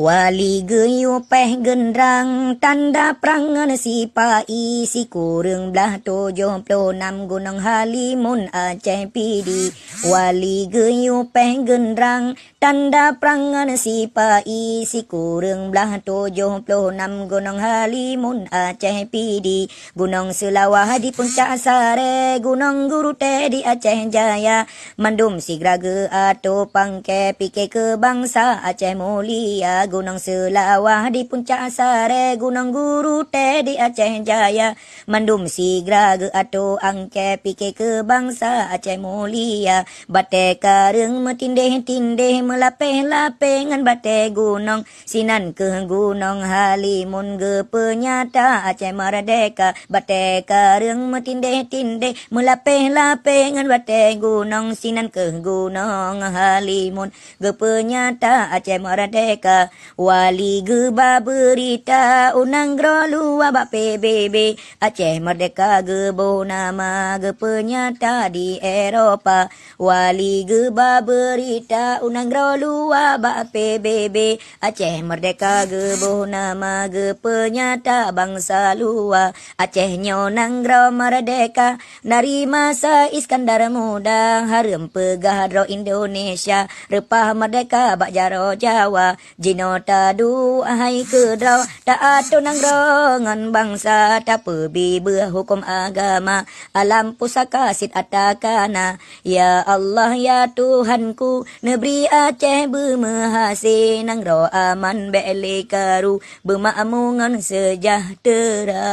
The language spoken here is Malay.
Wali geyu peh gendrang tanda prangan sipai si kurang belah 76 Gunung Halimun Aceh Pidi. Wali geyu peh gendrang tanda prangan sipai si kurang belah 76 Gunung Halimun Aceh Pidi. Gunung Selawah di puncak sare, Gunung Gurute di Aceh Jaya, Mandum Sigraga atau Pangke Pike Kebangsa Aceh Mulia. Gunung Selawah di puncak sare, Gunung Gurute di Aceh Jaya, Mandum Sigraga atau Angke Pike Kebangsa Aceh Mulia. Bate kareng metindeh-tindeh melapeh-lapeh ngan bate gunung, sinan ke Gunung Halimun ge penyata Aceh Merdeka. Bate kareng metindeh-tindeh melapeh-lapeh ngan bate gunung, sinan ke Gunung Halimun ge penyata Aceh Merdeka. Wali geba berita unang grolu abak PBB, Aceh Merdeka gebo nama ge penyata di Eropah. Wali geba berita unang grolu abak PBB, Aceh Merdeka gebo nama ge penyata bangsa luar. Aceh nyonang gro merdeka dari masa Iskandar Muda, harum pegah dro Indonesia, repah merdeka bak jaro Jawa. Jino tadu ahai kedraw tak ato nang rongan bangsa, tak pebi berhukum agama alam pusaka sit atakana. Ya Allah ya Tuhanku, negeri Aceh bermahasih nang ro aman bele karu bermakmungan sejahtera.